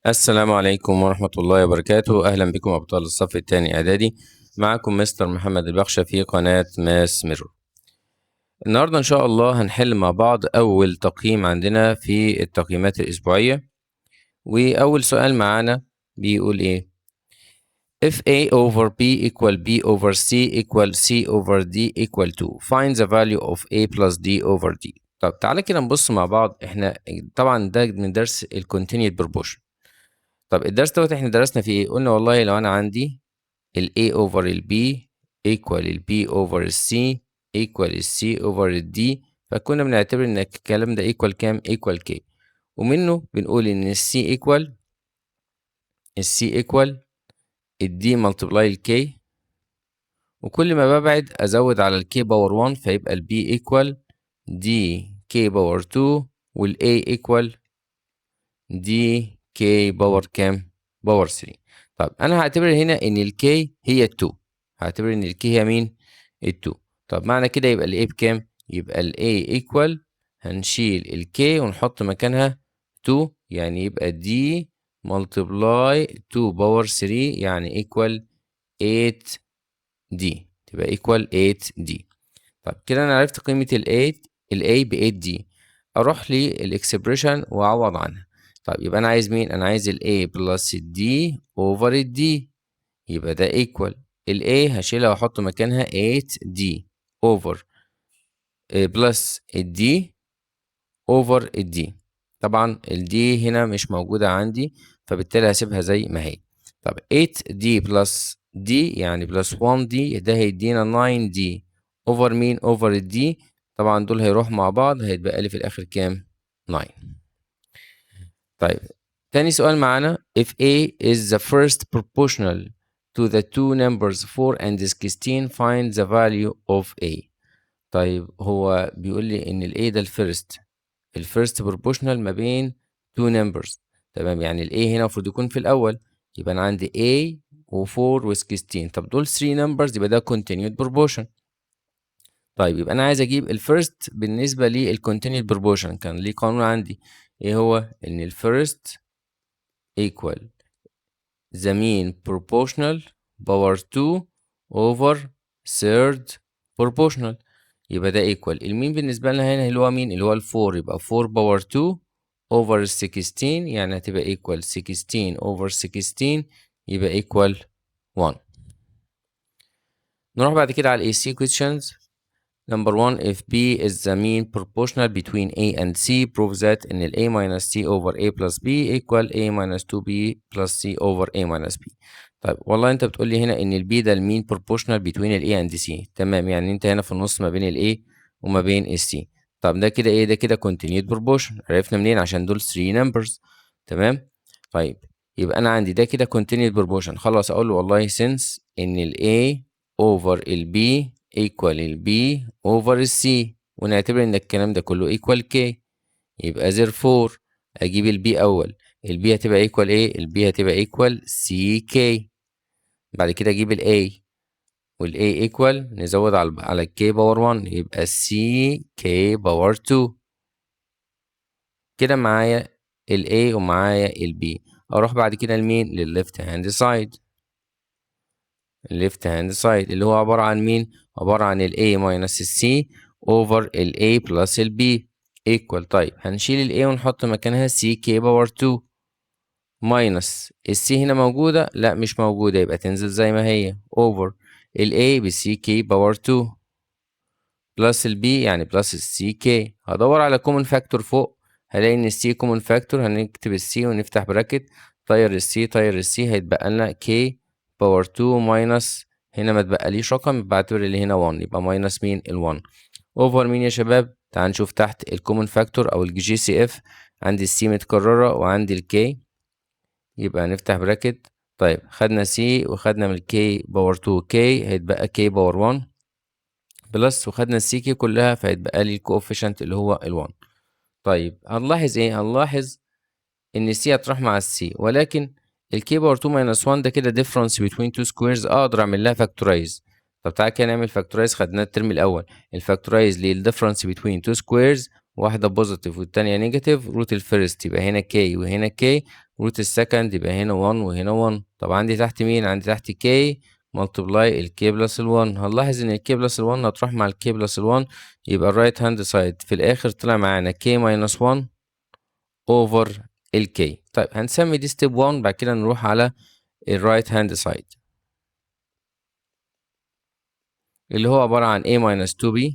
السلام عليكم ورحمة الله وبركاته. أهلا بكم أبطال الصف الثاني إعدادي. معكم مستر محمد البخشة في قناة ماس ميرور. النهاردة إن شاء الله هنحل مع بعض أول تقييم عندنا في التقييمات الأسبوعية، وأول سؤال معانا بيقول إيه؟ If A over B equal B over C equal C over D equal 2 find the value of A plus D over D. طب تعالى كده نبص مع بعض. احنا طبعا ده من درس ال Continued Proportion. طب الدرس دوت احنا درسنا فيه ايه؟ قلنا والله لو انا عندي ال A over ال B equal ال B over ال C equal ال C over ال D، فكنا بنعتبر ان الكلام ده equal كام؟ equal K، ومنه بنقول ان ال C equal ال D multiply ال K، وكل ما ببعد ازود على ال K باور 1 فيبقى ال B equal D K باور 2 وال A equal D K باور كام؟ باور 3. طب انا هعتبر هنا ان الكي هي ال2، هعتبر ان الكي هي مين؟ ال2. طب معنى كده يبقى الاي بكام؟ يبقى الاي ايكوال، هنشيل الكي ونحط مكانها 2، يعني يبقى دي ملتبلاي 2 باور 3 يعني ايكوال 8 دي، تبقى ايكوال 8 دي. طب كده انا عرفت قيمة الاي ب 8 دي، اروح للاكسبريشن واعوض عنها. طب يبقى انا عايز مين؟ انا عايز الاي بلس الدي اوفر الدي، يبقى ده ايكوال الاي هشيلها واحط مكانها 8 دي اوفر بلس الدي اوفر الدي. طبعا الدي هنا مش موجودة عندي، فبالتالي هسيبها زي ما هي. طب 8 دي بلس دي يعني بلس 1 دي، ده هيدينا 9 دي اوفر مين؟ اوفر الدي. طبعا دول هيروحوا مع بعض، هيتبقى لي في الاخر كام؟ 9. طيب تاني سؤال معانا if A is the first proportional to the two numbers 4 and 16 find the value of A. طيب هو بيقول لي ان ال A ده الفيرست بروبوشنال ما بين two numbers، تمام؟ يعني ال A هنا المفروض يكون في الاول، يبقى انا عندي A و4 و16. طب دول 3 numbers يبقى ده continued proportion. طيب يبقى انا عايز اجيب الفيرست بالنسبه للكونتينيود بروبوشن. كان ليه قانون عندي ايه هو؟ ان الفيرست equal the mean proportional power 2 over third proportional، يبقى ده equal المين بالنسبة لنا هنا اللي هو مين؟ اللي هو ال 4، يبقى 4 power 2 over 16 يعني هتبقى equal 16 over 16 يبقى equal 1. نروح بعد كده على ال AC questions. Number 1 if B is the mean proportional between A and C prove that in A minus C over A plus B equal A minus 2B plus C over A minus B. طيب والله انت بتقول لي هنا ان ال B ده المين proportional between ال A and C، تمام؟ يعني انت هنا في النص ما بين ال A وما بين ال C. طب ده كده ايه؟ ده كده continued proportion. عرفنا منين؟ عشان دول 3 numbers، تمام؟ طيب يبقى انا عندي ده كده continued proportion. خلاص اقول له والله since ان ال A over ال B equal ال B over ال C، ونعتبر ان الكلام ده كله equal K، يبقى therefore اجيب ال B اول. ال B هتبقى equal ايه؟ ال B هتبقى equal CK. بعد كده اجيب ال A، وال A equal نزود على ال K باور 1 يبقى CK باور 2. كده معايا ال A ومعايا ال B. اروح بعد كده لمين؟ للليفت هاند سايد. الليفت هاند سايد اللي هو عبارة عن مين؟ عبارة عن ال A minus ال C over ال A plus ال B equal. طيب هنشيل ال A ونحط مكانها CK باور 2 minus ال C هنا موجودة؟ لا مش موجودة، يبقى تنزل زي ما هي over ال A ب CK باور 2 plus ال B يعني plus ال CK. هدور على common factor فوق، هلاقي ان ال C common factor، هنكتب ال C ونفتح براكت، طير ال C طير ال C، هيتبقى لنا K باور 2 ماينس، هنا ما تبقاليش رقم بعتبر اللي هنا 1، يبقى ماينس مين؟ ال 1 اوفر مين يا شباب؟ تعال نشوف تحت الكومن فاكتور او الجي سي اف. عندي السي متكررة وعندي الكي، يبقى نفتح براكت. طيب خدنا سي وخدنا من الكي باور 2 كي، هيتبقى كي باور 1 بلس، وخدنا السي كي كلها فهيتبقى لي الكوفيشنت اللي هو ال 1. طيب هنلاحظ ايه؟ هنلاحظ ان السي هتروح مع السي، ولكن الكي باور 2 ماينس 1 ده كده difference between two squares، اقدر اعمل لها فاكتورايز. طب تعالى كده نعمل فاكتورايز، خدناه الترم الاول. الفاكتورايز للديفرنس between two squares واحدة بوزيتيف والتانية نيجاتيف، روت الفيرست يبقى هنا كي وهنا كي، روت السكند يبقى هنا 1 وهنا 1. طب عندي تحت مين؟ عندي تحت كي ملتبلاي الكي بلس ال1. هنلاحظ ان الكي بلس ال1 هتروح مع الكي بلس ال1، يبقى الرايت هاند سايد في الاخر طلع معانا كي ماينس 1 اوفر الكي. طيب هنسمي دي ستيب 1، بعد كده نروح على الرايت هاند سايد اللي هو عبارة عن a minus 2b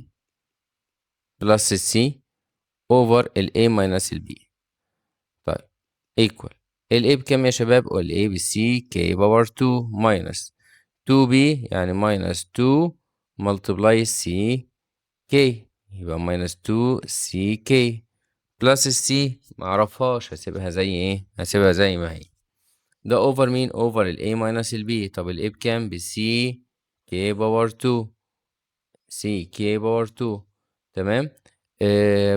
plus c over ال a minus ال b. طيب equal ال a بكام يا شباب؟ ال a ب c k باور 2 minus 2b يعني minus 2 multiply c k يبقى minus 2 c k plus ال c معرفهاش، هسيبها زي ايه؟ هسيبها زي ما هي. ده over مين؟ over ال a minus ال b. طب ال a بكام؟ ب c k باور 2 سي كي باور 2. تمام.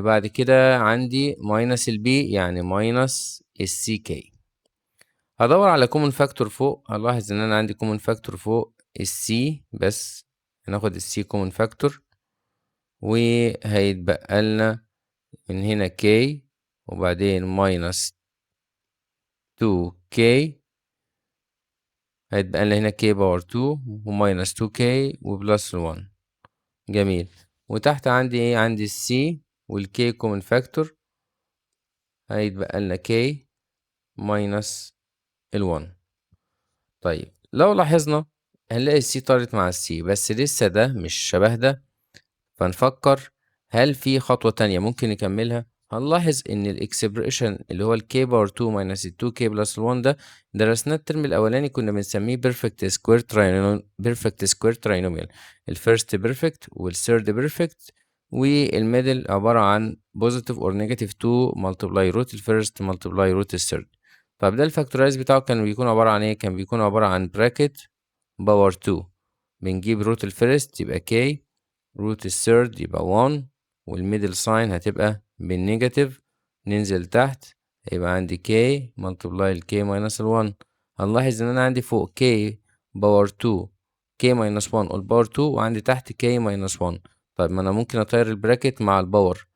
بعد كده عندي ماينس البي يعني ماينس السي كي. هدور على كومن فاكتور فوق، هلاحظ ان انا عندي كومن فاكتور فوق السي بس، هناخد السي كومن فاكتور وهيتبقى لنا من هنا كي وبعدين ماينس 2 كي، هيتبقى لنا هنا كي باور 2 وماينس 2 كي وبلس 1. جميل. وتحت عندي ايه؟ عندي السي والكي كومن فاكتور، هيتبقى لنا كي ماينس ال1. طيب لو لاحظنا هنلاقي السي طارت مع السي، بس لسه ده مش شبه ده، فنفكر هل في خطوة تانية ممكن نكملها. هنلاحظ ان الاكسبريشن اللي هو الكي باور 2 ماينس ال 2 كي بلس ال1 ده درسناه الترم الاولاني، كنا بنسميه بيرفكت سكوير تراينوميال. الفيرست بيرفكت والثيرد بيرفكت والميدل عبارة عن بوزيتيف اور نيجاتيف 2 ملتبلاي روت الفيرست ملتبلاي روت الثيرد. طب ده الفاكتورايز بتاعه كان بيكون عبارة عن ايه؟ كان بيكون عبارة عن براكت باور 2، بنجيب روت الفيرست يبقى كي، روت الثيرد يبقى 1، والميدل ساين هتبقى بالنيجاتيف، ننزل تحت هيبقى عندي k ملتبلاي ال k ماينس ال 1. هنلاحظ ان انا عندي فوق k باور 2 k ماينس 1 والباور 2 وعندي تحت k ماينس 1. طيب ما انا ممكن اطير البراكت مع الباور،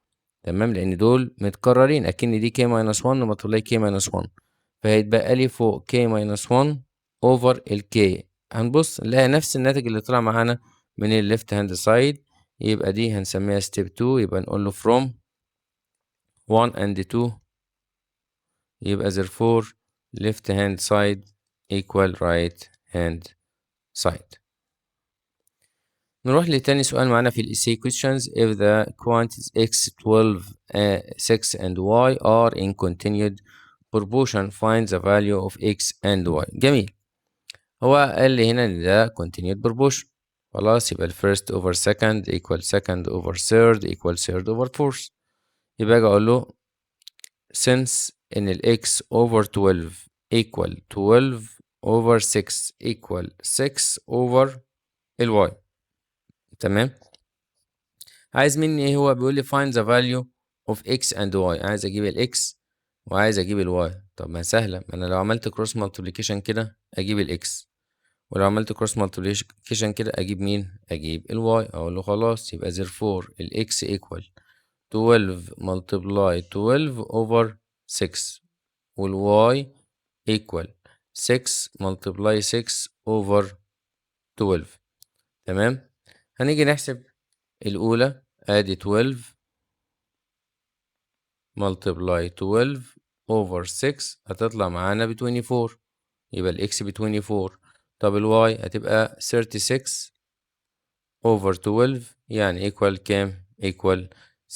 تمام، لان دول متكررين، اكن دي k ماينس 1 ملتبلاي k ماينس 1، فهيتبقى لي فوق k ماينس 1 اوفر ال k. هنبص نلاقي نفس الناتج اللي طلع معانا من الليفت هاند سايد، يبقى دي هنسميها ستيب 2، يبقى نقول له from 1 and 2، يبقى therefore left hand side equal right hand side. نروح لتاني سؤال معانا في الإساي questions. if the quantities x 12 6 and y are in continued proportion find the value of x and y. جميل. هو قال لي هنا ان ده continued proportion، خلاص يبقى ال first over second equal second over third equal third over fourth. يبقى اجي اقول له since ان ال x over 12 equal 12 over 6 equal 6 over ال y. تمام. عايز مني ايه؟ هو بيقول لي find the value of x and y. عايز اجيب ال x وعايز اجيب ال y. طب ما سهله، ما انا لو عملت cross multiplication كده اجيب ال x، ولو عملت cross multiplication كده اجيب مين؟ اجيب ال y. اقول له خلاص يبقى therefore ال x equal 12 multiply 12 over 6 وال y equal 6 multiply 6 over 12. تمام. هنيجي نحسب الأولى، ادي 12 multiply 12 over 6 هتطلع معانا ب 24، يبقى الإكس ب 24. طب الواي هتبقى 36 over 12 يعني equal كام؟ equal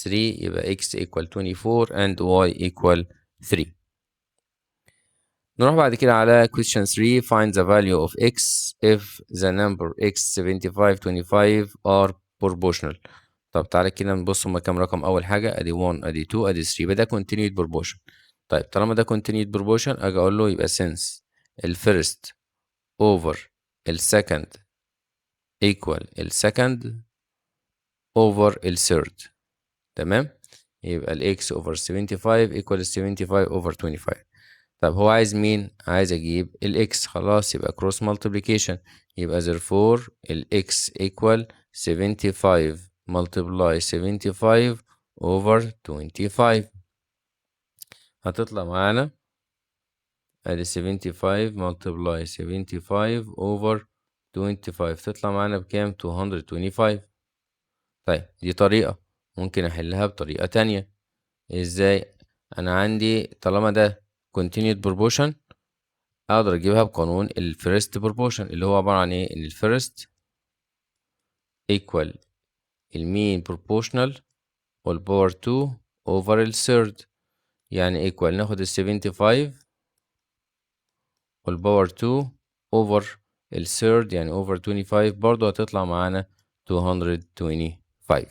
3، يبقى x equal 24 and y equal 3. نروح بعد كده على question 3. find the value of x if the number x 75 25 are proportional. طب تعالى كده نبص هما كام رقم. أول حاجة أدي 1 أدي 2 أدي 3، يبقى ده continued proportion. طيب طالما ده continued proportion أجي أقول له يبقى since ال first over ال second equal ال second over ال third. تمام. يبقى ال x over 75 equal 75 over 25. طب هو عايز مين؟ عايز اجيب ال x، خلاص يبقى cross multiplication، يبقى therefore ال x equal 75 multiply 75 over 25 هتطلع معانا ادي 75 multiply 75 over 25 تطلع معانا بكام؟ 225. طيب دي طريقة، ممكن أحلها بطريقة تانية. ازاي؟ أنا عندي طالما ده continued proportion أقدر أجيبها بقانون ال first proportion اللي هو عبارة عن إيه؟ إن ال first equal ال mean proportional whole power 2 over ال third، يعني equal ناخد ال 75 whole power 2 over ال third يعني over 25 برضه هتطلع معانا 225.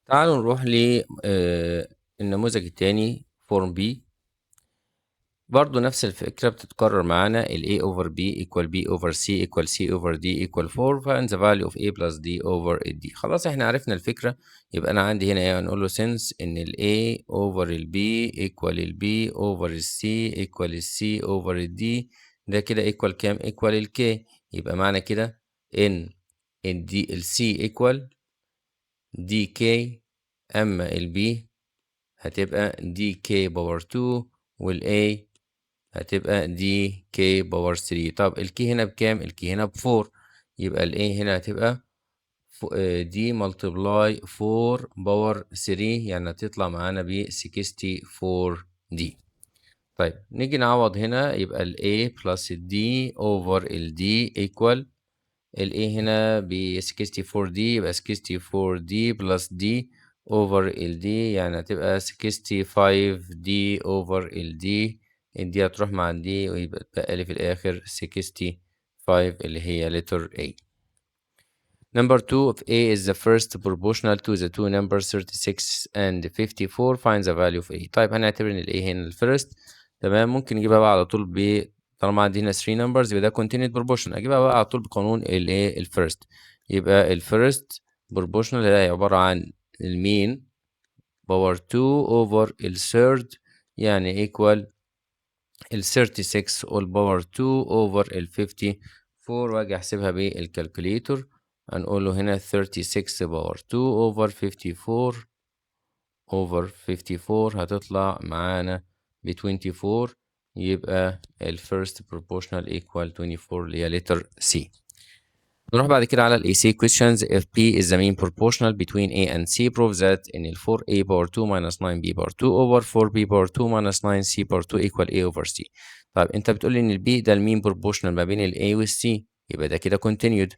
تعالوا نروح للنموذج التاني form B. برضو نفس الفكرة بتتكرر معانا ال A over B equal B over C equal C over D equal 4 فإن the value of A plus D over D. خلاص احنا عرفنا الفكرة. يبقى أنا عندي هنا ايه؟ هنقول له since إن ال A over ال B equal ال B over ال C equal ال C over ال D ده كده equal كام؟ equal ال K. يبقى معنى كده إن ال C equal DK أما ال B هتبقى DK باور 2 وال A هتبقى دي كي باور 3. طب الكي هنا بكام؟ الكي هنا ب4 يبقى الايه هنا هتبقى دي ملتبلاي 4 باور 3 يعني هتطلع معانا ب 64 دي. طيب نيجي نعوض هنا يبقى ال A plus ال D over ال D equal ال A هنا ب 64 دي يبقى 64 دي plus D over ال D يعني هتبقى 65 دي over ال D. دي هتروح مع دي ويبقى اتبقى لي في الآخر 65 اللي هي letter A. Number 2 if A is the first proportional to the two numbers 36 and 54 find the value of A. طيب هنعتبر ان ال A هنا ال first. تمام ممكن نجيبها بقى على طول طالما عندي هنا 3 numbers يبقى ده continued proportion اجيبها بقى على طول بقانون ال A ال first. يبقى ال first proportional هي عبارة عن المين باور 2 over ال third يعني equal ال 36 all power 2 over ال 54 واجي احسبها بالكالكوليتر. هنقول له هنا 36 باور 2 over 54 over 54 هتطلع معانا ب 24 يبقى ال first proportional equal 24 اللي هي letter C. نروح بعد كده على ال AC questions. If P is the mean proportional between A and C prove that in ال 4A power 2 minus 9B power 2 over 4B power 2 minus 9C power 2 equal A over C. طيب انت بتقول لي ان ال B ده المين proportional ما بين ال A وال C يبقى ده كده continued.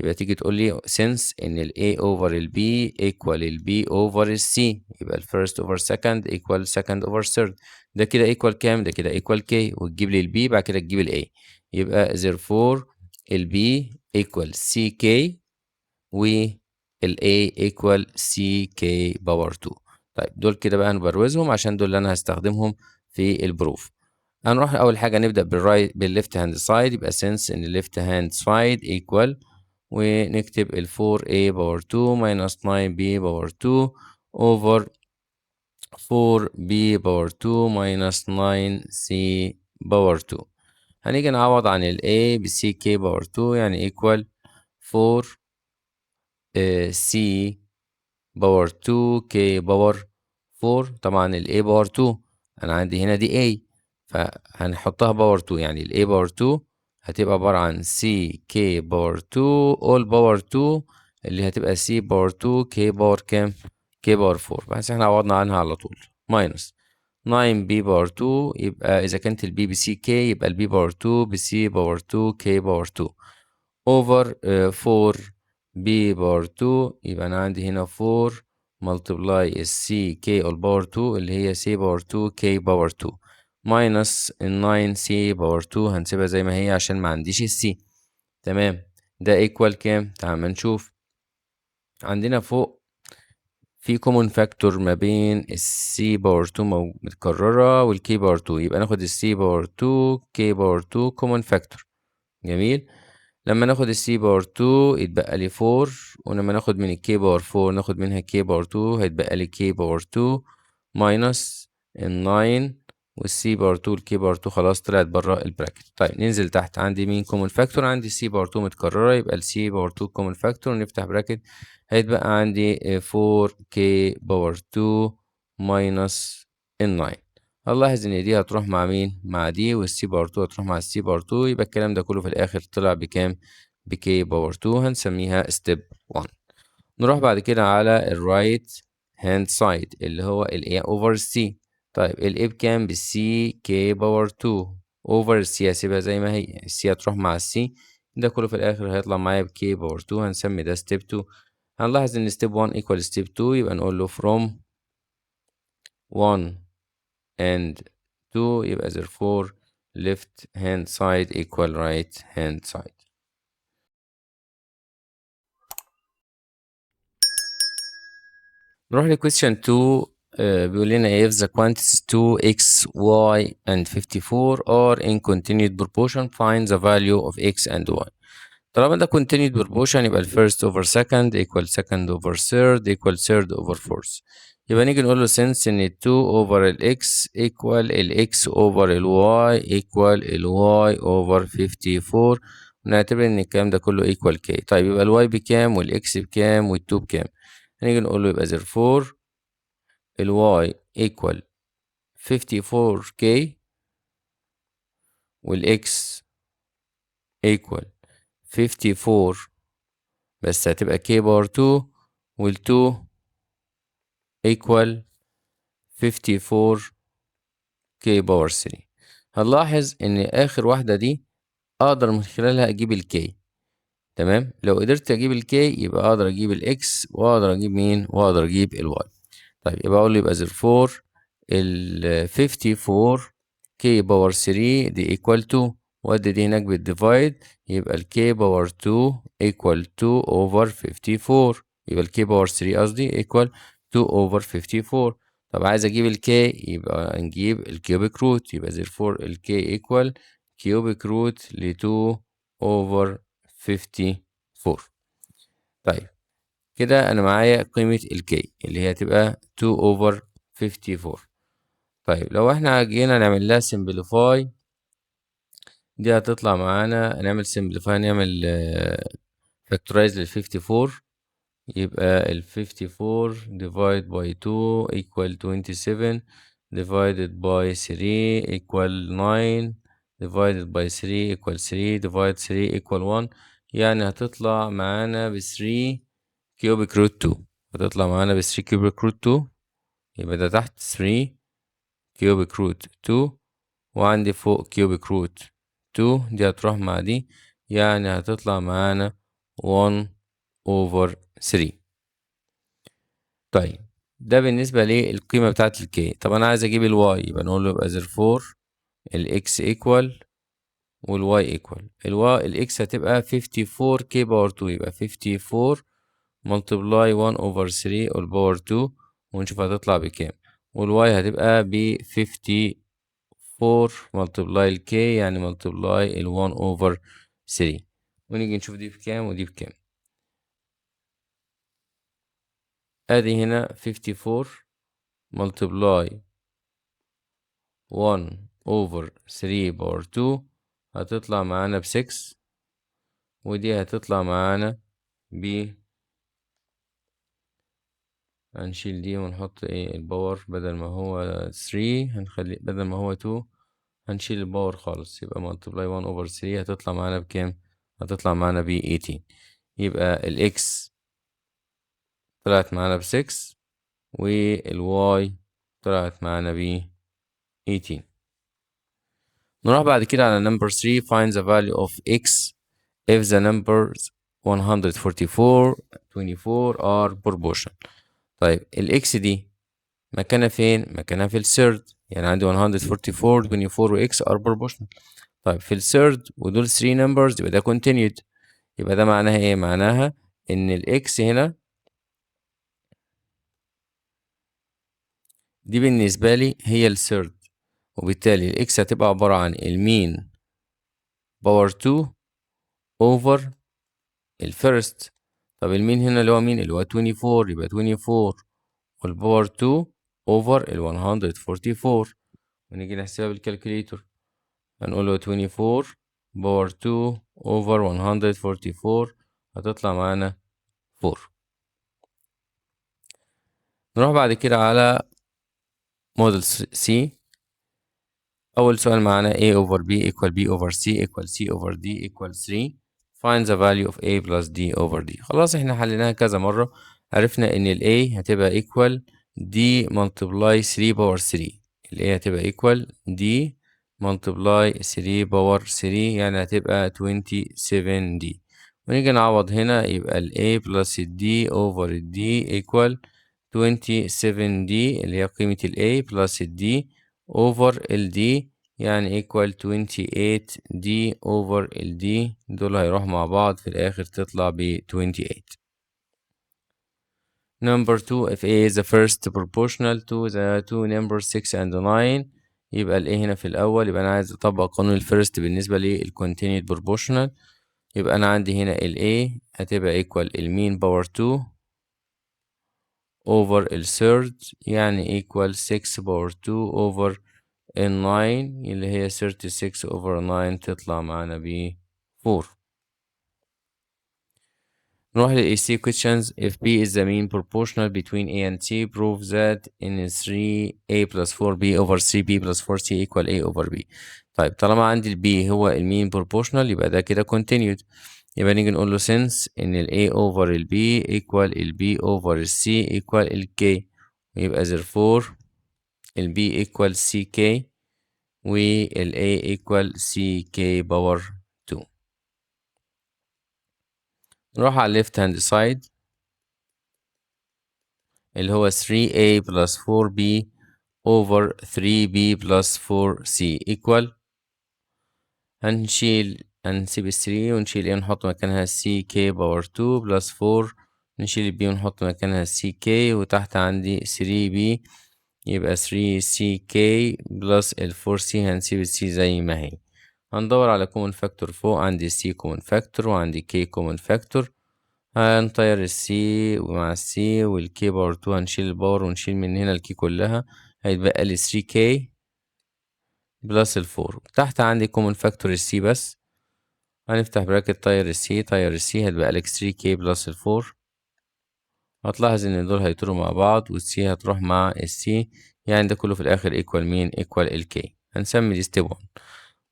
يبقى تيجي تقول لي since ان ال A over ال B equal ال B over ال C يبقى ال first over second equal second over third. ده كده equal كام؟ ده كده equal K وتجيب لي ال B بعد كده تجيب ال A. يبقى therefore ال B equal CK وال A equal CK باور 2. طيب دول كده بقى هنبروزهم عشان دول اللي انا هستخدمهم في البروف. هنروح اول حاجه نبدا بالليفت هاند سايد يبقى since ان الليفت هاند سايد equal ونكتب ال 4A باور 2 minus 9B باور 2 over 4B باور 2 minus 9C باور 2. هنيجي نعوض عن ال A ب CK باور 2 يعني equal 4 C باور 2 K باور 4. طبعا ال A باور 2 أنا عندي هنا دي A فهنحطها باور 2 يعني ال A باور 2 هتبقى عبارة عن C K باور 2 all باور 2 اللي هتبقى C باور 2 K باور كام؟ K باور 4 بس احنا عوضنا عنها على طول minus 9B باور 2 يبقى إذا كانت ال B ب CK يبقى ال B باور 2 ب C باور 2 K باور 2 over 4B باور 2 يبقى أنا عندي هنا 4 multiply ال CK all باور 2 اللي هي C باور 2 K باور 2 minus ال 9C باور 2 هنسيبها زي ما هي عشان ما عنديش ال C. تمام ده equal كام؟ تعال ما نشوف. عندنا فوق في common factor ما بين ال C باور 2 متكررة وال K باور 2 يبقى ناخد ال C باور 2 K باور 2 common factor. جميل. لما ناخد ال C باور 2 يتبقى لي 4 ولما ناخد من ال K باور 4 ناخد منها K باور 2 هيتبقى لي K باور 2 minus ال9 والسي باور 2 والكي باور 2 خلاص طلعت بره البراكت. طيب ننزل تحت، عندي مين كومن فاكتور؟ عندي السي باور 2 متكررة، يبقى السي باور 2 كومن فاكتور، نفتح براكت هيتبقى عندي 4k باور 2 ماينس ال9. هنلاحظ ان دي هتروح مع مين؟ مع دي، والسي باور 2 هتروح مع السي باور 2، يبقى الكلام ده كله في الاخر طلع بكام؟ بكي باور 2. هنسميها ستيب 1. نروح بعد كده على الرايت هاند سايد اللي هو ال A over C. طيب ال A بكام؟ بالسي K باور 2 over السي، هسيبها زي ما هي، السي هتروح مع السي، ده كله في الآخر هيطلع معايا بكي باور 2، هنسمي ده ستيب 2. هنلاحظ إن ستيب 1 equal ستيب 2، يبقى نقول له from 1 and 2، يبقى therefore left hand side equal right hand side. نروح ل question 2. بيقول لنا if the quantities 2x, y and 54 are in continued proportion find the value of x and y. طالما ده continued proportion يبقى ال first over second equal second over third equal third over fourth. يبقى نيجي نقول له since ان 2 over ال x equal ال x over ال y equal ال y over 54، ونعتبر ان الكلام ده كله equal k. طيب يبقى ال y بكام وال x بكام وال 2 بكام؟ هنيجي نقول له يبقى therefore ال y equal 54k وال x equal 54، بس هتبقى k باور 2 وال 2 equal 54k باور 3. هنلاحظ ان اخر واحدة دي اقدر من خلالها اجيب ال k. تمام، لو قدرت اجيب ال k يبقى اقدر اجيب ال x واقدر اجيب مين؟ واقدر اجيب ال y. طيب يبقى اقول له يبقى therefore ال 54 k باور 3 دي equal 2، وادي دي هناك بالديفايد، يبقى ال k باور 2 equal 2 over 54، يبقى ال k باور 3 قصدي equal 2 over 54. طب عايز اجيب ال k يبقى نجيب الكيوبيك روت، يبقى therefore ال k equal كيوبيك روت ل 2 over 54. طيب كده انا معايا قيمة ال k اللي هي تبقى 2 over 54. طيب لو احنا جينا نعمل لها simplify دي هتطلع معانا، نعمل simplify نعمل factorize لل 54، يبقى ال 54 divide by 2 equal 27 divided by 3 equal 9 divided by 3 equal 3 divide 3 equal 1، يعني هتطلع معانا ب 3 cubic root 2. هتطلع معانا ب 3 cubic root 2، يبقى ده تحت 3 cubic root 2 وعندي فوق cubic root 2، دي هتروح مع دي، يعني هتطلع معانا 1 over 3. طيب ده بالنسبة للقيمة بتاعت الكي. طب أنا عايز أجيب الواي، يبقى نقول له يبقى therefore الإكس equal والواي equal. الإكس هتبقى 54 كي باور 2، يبقى 54 multiply 1 over 3 all power 2، ونشوف هتطلع بكام. والواي هتبقى ب 54 multiply الكي يعني multiply ال 1 over 3، ونيجي نشوف دي بكام ودي بكام. ادي هنا 54 multiply 1 over 3 باور 2 هتطلع معانا ب6، ودي هتطلع معانا ب، هنشيل دي ونحط ايه الباور، بدل ما هو 3 هنخلي بدل ما هو 2 هنشيل الباور خالص، يبقى multiply 1 over 3 هتطلع معانا بكام؟ هتطلع معانا ب 18. يبقى الإكس طلعت معانا ب6 والواي طلعت معانا ب 18. نروح بعد كده على number 3 find the value of x if the numbers 144 24 are proportion. طيب الاكس دي مكانها فين؟ مكانها في الثيرد، يعني عندي 144 24 و x are proportional. طيب في الثيرد ودول 3 numbers يبقى ده continued، يبقى ده معناها ايه؟ معناها ان الاكس هنا دي بالنسبة لي هي الثيرد، وبالتالي الاكس هتبقى عبارة عن المين باور 2 over الفيرست. طب المين هنا اللي هو مين؟ اللي هو 24، يبقى 24 والباور 2 over ال 144 ونيجي نحسبها بالكالكوليتر هنقول له 24 باور 2 over 144 هتطلع معانا 4. نروح بعد كده على موديل C. أول سؤال معانا A over B equal B over C equal C over D equal 3. Find the value of A plus D over D. خلاص احنا حليناها كذا مرة. عرفنا إن ال A هتبقى equal D multiply 3 power 3. ال A هتبقى equal D multiply 3 power 3 يعني هتبقى 27D. ونيجي نعوض هنا يبقى ال A plus ال D over ال D equal 27D اللي هي قيمة ال A plus ال D over ال D يعني equal 28D over ال D دول هيروحوا مع بعض في الآخر تطلع ب 28. Number 2 if A is the first proportional to the two numbers 6 and 9 يبقى ال A هنا في الأول يبقى أنا عايز أطبق قانون الفيرست بالنسبة لل continued proportional يبقى أنا عندي هنا ال A هتبقى equal ال mean power 2 over ال third يعني equal 6 power 2 over ال 9 اللي هي 36 over 9 تطلع معانا ب 4. نروح لل AC questions. If B is the mean proportional between A and C, prove that in 3A plus 4B over 3B plus 4C equal A over B. طيب طالما عندي ال B هو ال mean proportional يبقى ده كده continued. يبقى نيجي نقول له since إن ال A over ال B equal ال B over ال C equal ال K يبقى therefore ال B equal CK وال A equal CK power 2. نروح على left hand side اللي هو 3A plus 4B over 3B plus 4C equal هنسيب ال 3 ونشيل A ونحط مكانها CK power 2 plus 4 نشيل ال B ونحط مكانها CK وتحت عندي 3B يبقى 3CK plus ال 4C هنسيب ال C زي ما هي. هندور على common factor فوق عندي C common factor وعندي K common factor هنطير السي مع السي والكي باور 2 هنشيل الباور ونشيل من هنا الكي كلها هيتبقى لي 3K بلس الفور. تحت عندي كومن فاكتور السي بس هنفتح براكت طير السي هيتبقى لك 3K بلس الفور. هتلاحظ ان دول هيطيروا مع بعض والسي هتروح مع السي يعني ده كله في الاخر ايكوال مين ايكوال الكي. هنسمي دي ستيب 1.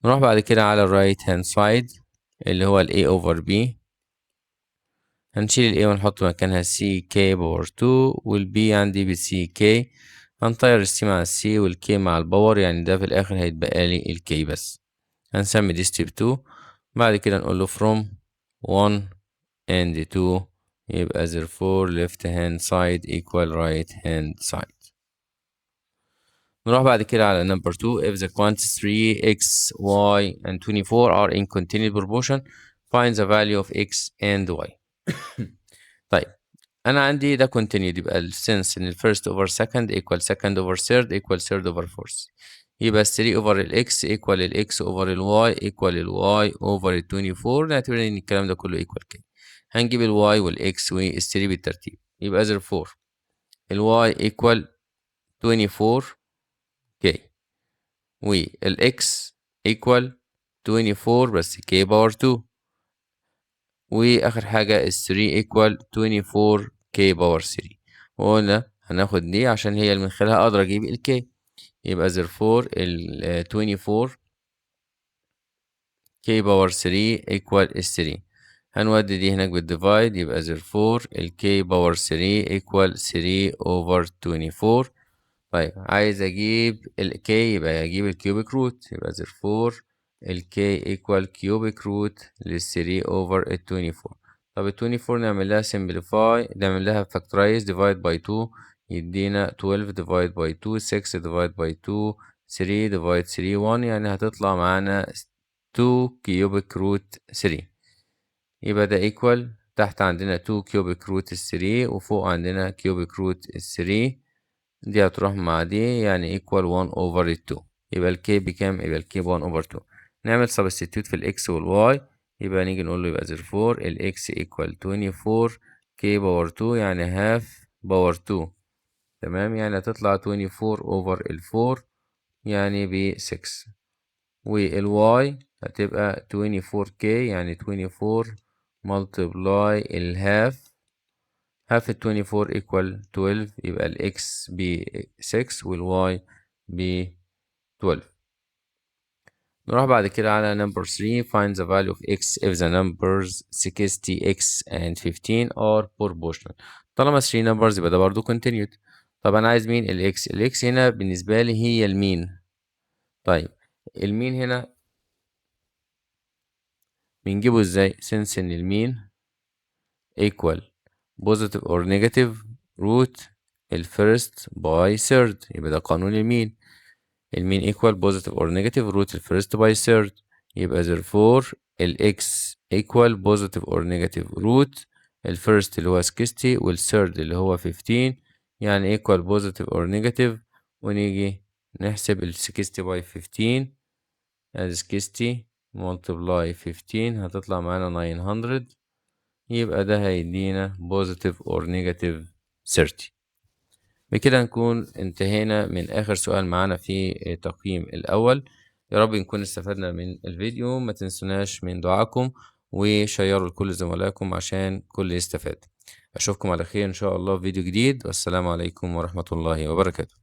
نروح بعد كده على الرايت هاند سايد اللي هو الاي اوفر بي هنشيل ال A ونحط مكانها CK باور 2 وال B عندي ب CK هنطير ال C مع ال C وال K مع الباور يعني ده في الآخر هيتبقى لي ال K بس. هنسمي دي step 2. بعد كده نقول له from 1 and 2 يبقى therefore left hand side equal right hand side. نروح بعد كده على number 2 if the quantities 3x y and 24 are in continued proportion find the value of x and y. طيب انا عندي ده continued يبقى السنس ان الفيرست اوفر سكند equal second over third equal third over fourth يبقى 3 اوفر الاكس equal الاكس اوفر الواي equal الواي اوفر ال 24 نعتبر ان الكلام ده كله equal كده. هنجيب الواي والاكس وال 3 بالترتيب يبقى therefore الواي equal 24 k والاكس equal 24 بس k باور 2 واخر حاجة ال 3 equal 24 k باور 3 وقلنا هناخد دي عشان هي اللي من خلالها اقدر اجيب ال k يبقى therefore ال 24 k باور 3 equal ال 3 هنودي دي هناك بالديفايد يبقى therefore ال k باور 3 equal 3 over 24. طيب عايز اجيب ال k يبقى اجيب الكيوبيك روت يبقى therefore ال k equal cubic root لل 3 over ال 24. طب ال 24 نعمل لها simplify نعمل لها factorize divide by 2 يدينا 12 divide by 2 6 divide by 2 3 divide 3 1 يعني هتطلع معانا 2 cubic root 3 يبقى ده equal تحت عندنا 2 cubic root 3 وفوق عندنا cubic root 3 دي هتروح مع دي يعني equal 1 over 2 يبقى ال k بكام يبقى ال k 1 over 2. نعمل substitute في ال x وال y يبقى نيجي نقول له يبقى therefore ال x equal 24 k باور 2 يعني half باور 2 تمام، يعني هتطلع 24 over ال4 يعني ب6، والواي هتبقى 24k يعني 24 multiply الهاف، هاف ال 24 equal 12، يبقى الإكس ب6 والواي ب12. نروح بعد كده على number 3. find the value of x if the numbers 60x and 15 are proportional. طالما 3 numbers يبقى ده برضو continued. طب أنا عايز مين؟ الإكس. الإكس هنا بالنسبة لي هي المين. طيب المين هنا بنجيبه ازاي؟ since إن المين equal positive or negative root الفيرست باي third، يبقى ده قانون المين. المين equal positive or negative root الفيرست باي third، يبقى therefore الx equal positive or negative root الفيرست اللي هو 60 والثيرد اللي هو 15، يعني equal positive or negative. ونيجي نحسب ال 60 باي 15 as 60 multiply 15 هتطلع معانا 900، يبقى ده هيدينا positive or negative 30. بكده نكون انتهينا من آخر سؤال معانا في تقييم الأول. يا رب نكون استفدنا من الفيديو. ما تنسوناش من دعاكم وشيروا لكل زملائكم عشان كل يستفاد. أشوفكم على خير إن شاء الله في فيديو جديد، والسلام عليكم ورحمة الله وبركاته.